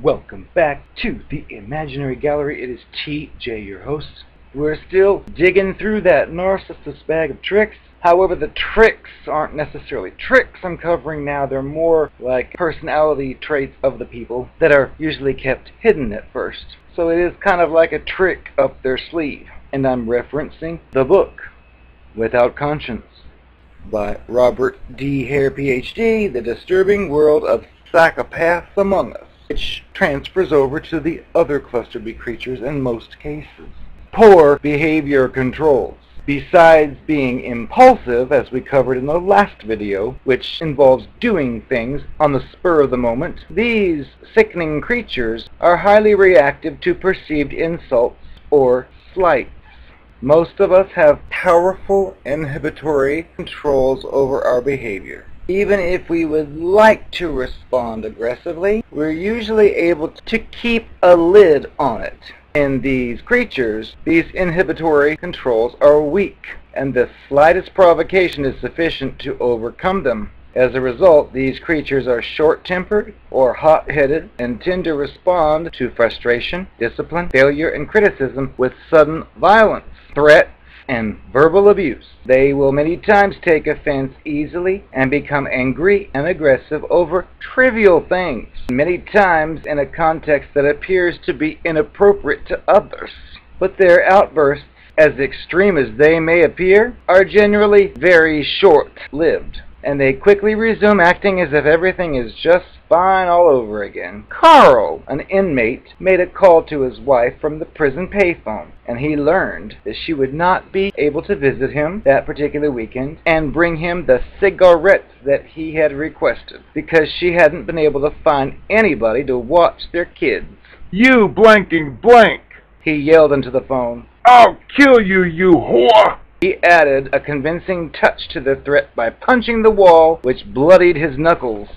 Welcome back to the Imaginary Gallery. It is TJ, your host. We're still digging through that narcissist bag of tricks. However, the tricks aren't necessarily tricks I'm covering now. They're more like personality traits of the people that are usually kept hidden at first. So it is kind of like a trick up their sleeve. And I'm referencing the book, Without Conscience, by Robert D. Hare, Ph.D., The Disturbing World of Psychopaths Among Us, which transfers over to the other cluster B creatures in most cases. Poor behavior controls. Besides being impulsive, as we covered in the last video, which involves doing things on the spur of the moment, these sickening creatures are highly reactive to perceived insults or slights. Most of us have powerful inhibitory controls over our behavior. Even if we would like to respond aggressively, we're usually able to keep a lid on it. In these creatures, these inhibitory controls are weak, and the slightest provocation is sufficient to overcome them. As a result, these creatures are short-tempered or hot-headed and tend to respond to frustration, discipline, failure, and criticism with sudden violence, threats, and verbal abuse. They will many times take offense easily and become angry and aggressive over trivial things, many times in a context that appears to be inappropriate to others. But their outbursts, as extreme as they may appear, are generally very short-lived, and they quickly resume acting as if everything is just fine all over again. Carl, an inmate, made a call to his wife from the prison payphone, and he learned that she would not be able to visit him that particular weekend and bring him the cigarettes that he had requested because she hadn't been able to find anybody to watch their kids. "You blanking blank!" he yelled into the phone. "I'll kill you, you whore!" He added a convincing touch to the threat by punching the wall, which bloodied his knuckles.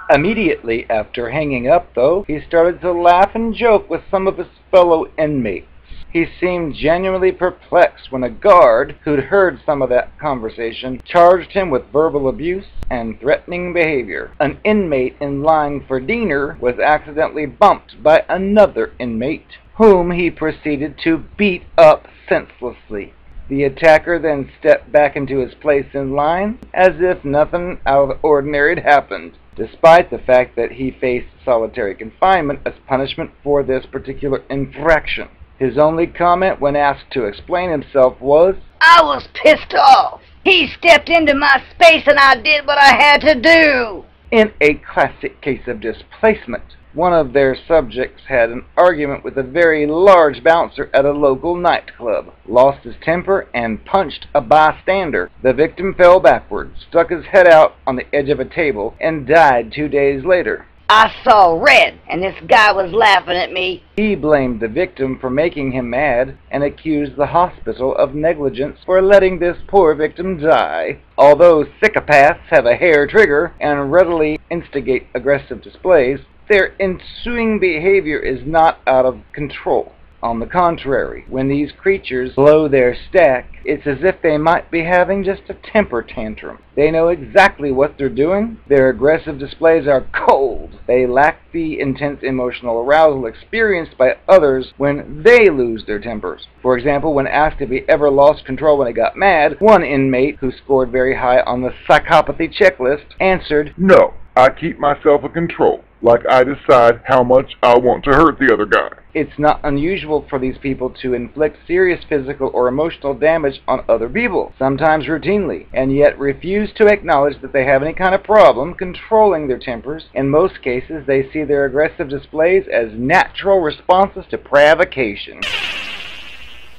Immediately after hanging up, though, he started to laugh and joke with some of his fellow inmates. He seemed genuinely perplexed when a guard, who'd heard some of that conversation, charged him with verbal abuse and threatening behavior. An inmate in line for dinner was accidentally bumped by another inmate, whom he proceeded to beat up senselessly. The attacker then stepped back into his place in line as if nothing out of the ordinary had happened, despite the fact that he faced solitary confinement as punishment for this particular infraction. His only comment when asked to explain himself was, "I was pissed off. He stepped into my space and I did what I had to do." In a classic case of displacement, one of their subjects had an argument with a very large bouncer at a local nightclub, lost his temper, and punched a bystander. The victim fell backwards, stuck his head out on the edge of a table, and died 2 days later. "I saw red, and this guy was laughing at me." He blamed the victim for making him mad and accused the hospital of negligence for letting this poor victim die. Although psychopaths have a hair trigger and readily instigate aggressive displays, their ensuing behavior is not out of control. On the contrary, when these creatures blow their stack, it's as if they might be having just a temper tantrum. They know exactly what they're doing. Their aggressive displays are cold. They lack the intense emotional arousal experienced by others when they lose their tempers. For example, when asked if he ever lost control when he got mad, one inmate, who scored very high on the psychopathy checklist, answered, "No, I keep myself in control. Like I decide how much I want to hurt the other guy." It's not unusual for these people to inflict serious physical or emotional damage on other people, sometimes routinely, and yet refuse to acknowledge that they have any kind of problem controlling their tempers. In most cases, they see their aggressive displays as natural responses to provocation.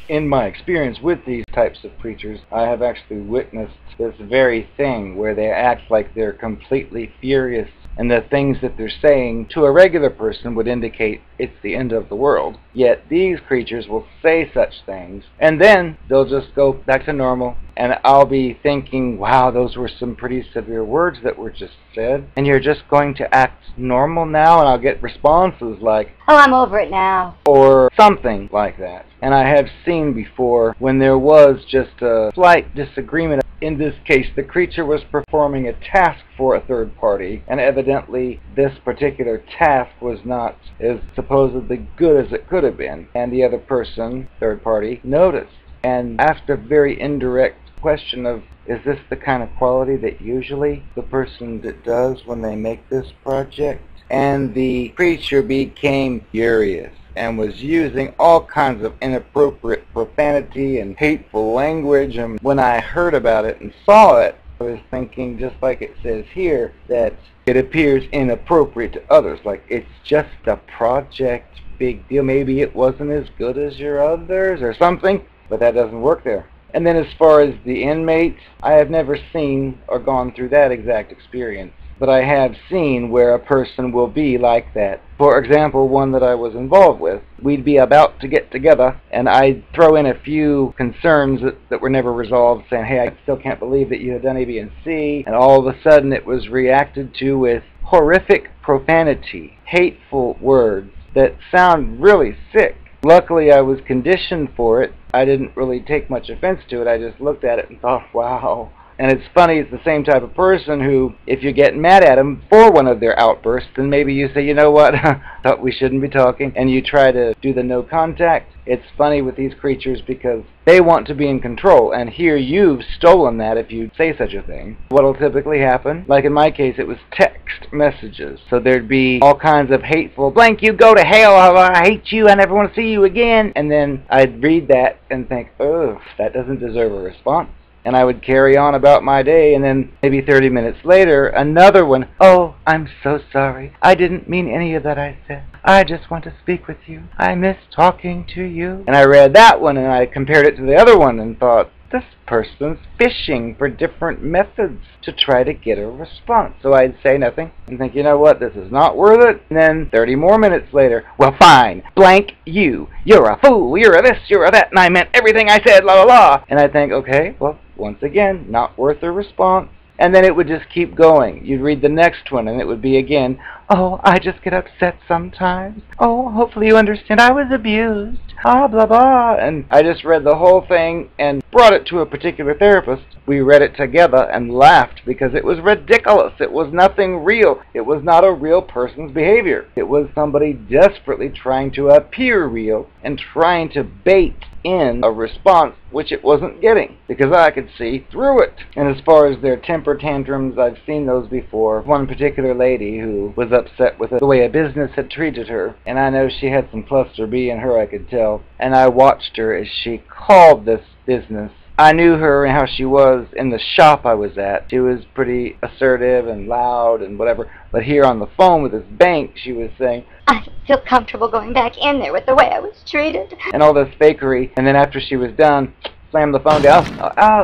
In my experience with these types of creatures, I have actually witnessed this very thing where they act like they're completely furious, and the things that they're saying to a regular person would indicate it's the end of the world. Yet these creatures will say such things, and then they'll just go back to normal, and I'll be thinking, wow, those were some pretty severe words that were just said, and you're just going to act normal now, and I'll get responses like, oh, I'm over it now, or something like that. And I have seen before when there was just a slight disagreement. In this case, the creature was performing a task for a third party, and evidently this particular task was not as supposedly good as it could have been. And the other person, third party, noticed and asked a very indirect question of, is this the kind of quality that usually the person that does when they make this project? And the creature became furious and was using all kinds of inappropriate profanity and hateful language. And when I heard about it and saw it, I was thinking, just like it says here, that it appears inappropriate to others. Like, it's just a project, big deal. Maybe it wasn't as good as your others or something, but that doesn't work there. And then as far as the inmate, I have never seen or gone through that exact experience. But I have seen where a person will be like that. For example, one that I was involved with, we'd be about to get together, and I'd throw in a few concerns that were never resolved, saying, hey, I still can't believe that you had done A, B, and C, and all of a sudden it was reacted to with horrific profanity, hateful words that sound really sick. Luckily, I was conditioned for it. I didn't really take much offense to it. I just looked at it and thought, wow. And it's funny, it's the same type of person who, if you get mad at them for one of their outbursts, then maybe you say, you know what, thought we shouldn't be talking, and you try to do the no contact. It's funny with these creatures because they want to be in control, and here you've stolen that if you say such a thing. What'll typically happen, like in my case, it was text messages. So there'd be all kinds of hateful, blank, you go to hell, I hate you, I never want to see you again. And then I'd read that and think, oh, that doesn't deserve a response. And I would carry on about my day, and then maybe 30 minutes later, another one, oh, I'm so sorry. I didn't mean any of that I said. I just want to speak with you. I miss talking to you. And I read that one, and I compared it to the other one and thought, this person's fishing for different methods to try to get a response. So I'd say nothing and think, you know what, this is not worth it. And then 30 more minutes later, well, fine, blank you. You're a fool, you're a this, you're a that, and I meant everything I said, la la la. And I think, okay, well, once again, not worth a response. And then it would just keep going. You'd read the next one, and it would be again, oh, I just get upset sometimes. Oh, hopefully you understand I was abused. Ah, blah, blah. And I just read the whole thing and brought it to a particular therapist. We read it together and laughed because it was ridiculous. It was nothing real. It was not a real person's behavior. It was somebody desperately trying to appear real and trying to bait in a response which it wasn't getting, because I could see through it. And as far as their temper tantrums, I've seen those before. One particular lady who was upset with the way a business had treated her, and I know she had some cluster B in her, I could tell, and I watched her as she called this business. I knew her and how she was in the shop I was at. She was pretty assertive and loud and whatever, but here on the phone with this bank, she was saying, I feel comfortable going back in there with the way I was treated. And all this fakery, and then after she was done, slammed the phone down,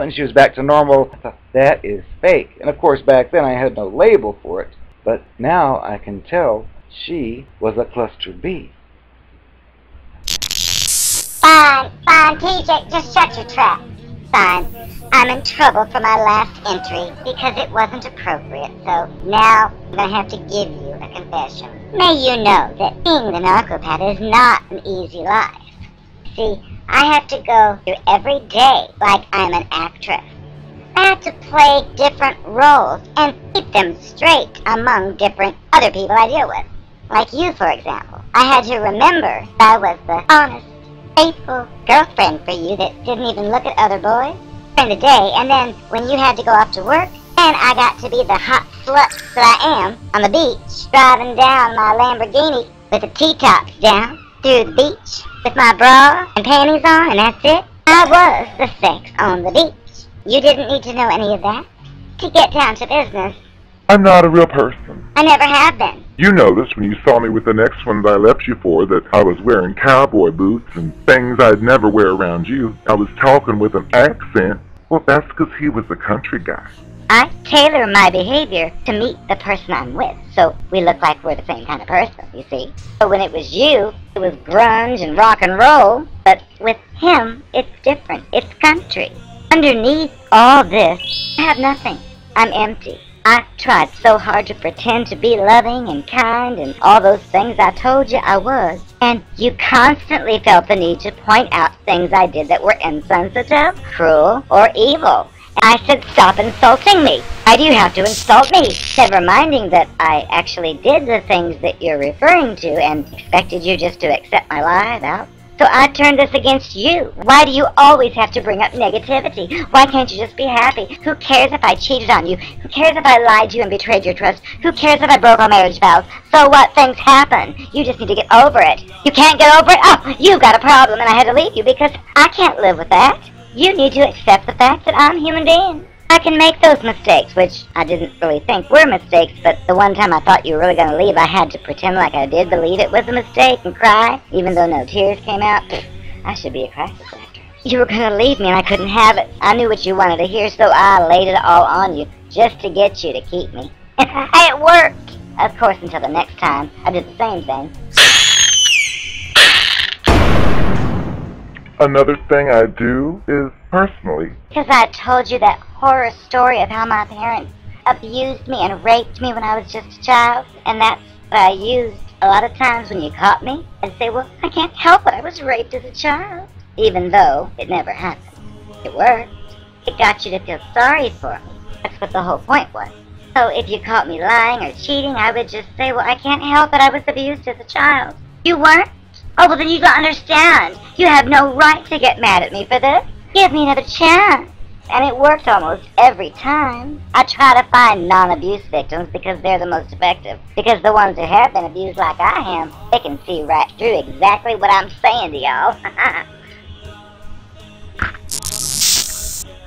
and she was back to normal. I thought, that is fake. And of course, back then I had no label for it, but now I can tell she was a cluster B. Fine, TJ, just shut your trap. Fine, I'm in trouble for my last entry because it wasn't appropriate, so now I'm going to have to give you a confession. May you know that being the narcopath is not an easy life. See, I have to go through every day like I'm an actress. I have to play different roles and keep them straight among different other people I deal with. Like you, for example. I had to remember that I was the honest, faithful girlfriend for you that didn't even look at other boys during the day, and then when you had to go off to work, then I got to be the hot slut that I am on the beach, driving down my Lamborghini with the T-tops down through the beach with my bra and panties on, and that's it. I was the sex on the beach. You didn't need to know any of that to get down to business. I'm not a real person. I never have been. You noticed when you saw me with the next ones I left you for that I was wearing cowboy boots and things I'd never wear around you. I was talking with an accent. Well, that's because he was a country guy. I tailor my behavior to meet the person I'm with, so we look like we're the same kind of person, you see. So when it was you, it was grunge and rock and roll, but with him, it's different. It's country. Underneath all this, I have nothing. I'm empty. I tried so hard to pretend to be loving and kind and all those things I told you I was. And you constantly felt the need to point out things I did that were insensitive, cruel, or evil. And I said, stop insulting me. Why do you have to insult me? Never minding that I actually did the things that you're referring to and expected you just to accept my lie about. So I turned this against you. Why do you always have to bring up negativity? Why can't you just be happy? Who cares if I cheated on you? Who cares if I lied to you and betrayed your trust? Who cares if I broke our marriage vows? So what? Things happen. You just need to get over it. You can't get over it? Oh, you've got a problem and I had to leave you because I can't live with that. You need to accept the fact that I'm a human being. I can make those mistakes, which I didn't really think were mistakes, but the one time I thought you were really going to leave, I had to pretend like I did believe it was a mistake and cry, even though no tears came out. I should be a crisis actor. You were going to leave me and I couldn't have it. I knew what you wanted to hear, so I laid it all on you, just to get you to keep me. And it worked! Of course, until the next time, I did the same thing. Another thing I do is personally. Because I told you that horror story of how my parents abused me and raped me when I was just a child. And that's what I used a lot of times when you caught me. I'd say, well, I can't help it. I was raped as a child. Even though it never happened. It worked. It got you to feel sorry for me. That's what the whole point was. So if you caught me lying or cheating, I would just say, well, I can't help it. I was abused as a child. You weren't? Oh, well, then you don't understand. You have no right to get mad at me for this. Give me another chance. And it worked almost every time. I try to find non-abuse victims because they're the most effective. Because the ones who have been abused like I am, they can see right through exactly what I'm saying to y'all.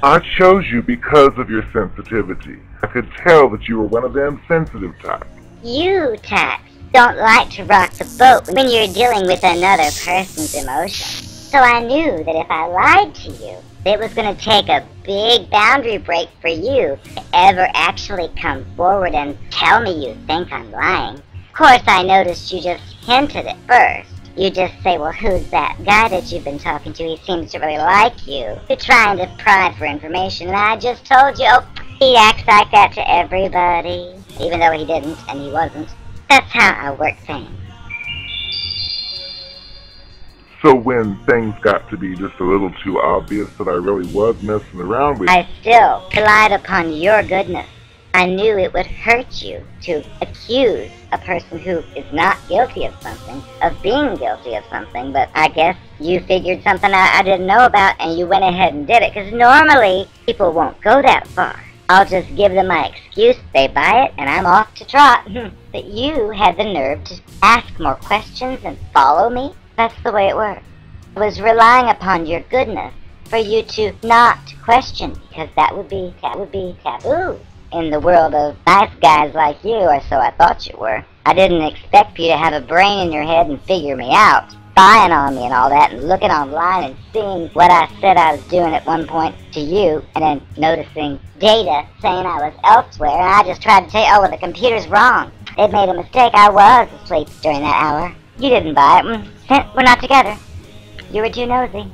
I chose you because of your sensitivity. I could tell that you were one of them sensitive types. You types don't like to rock the boat when you're dealing with another person's emotions. So I knew that if I lied to you, it was going to take a big boundary break for you to ever actually come forward and tell me you think I'm lying. Of course, I noticed you just hinted at first. You just say, well, who's that guy that you've been talking to? He seems to really like you. You're trying to pry for information, and I just told you, oh, he acts like that to everybody, even though he didn't and he wasn't. That's how I work things. So when things got to be just a little too obvious that I really was messing around with you, I still relied upon your goodness. I knew it would hurt you to accuse a person who is not guilty of something, of being guilty of something, but I guess you figured something out I didn't know about and you went ahead and did it, because normally people won't go that far. I'll just give them my excuse, they buy it, and I'm off to trot. But you had the nerve to ask more questions and follow me. That's the way it works. I was relying upon your goodness for you to not question, because that would be taboo in the world of nice guys like you, or so I thought you were. I didn't expect you to have a brain in your head and figure me out. Spying on me and all that, and looking online and seeing what I said I was doing at one point to you, and then noticing data saying I was elsewhere, and I just tried to tell you, oh, well, the computer's wrong. It made a mistake. I was asleep during that hour. You didn't buy it. We're not together. You were too nosy.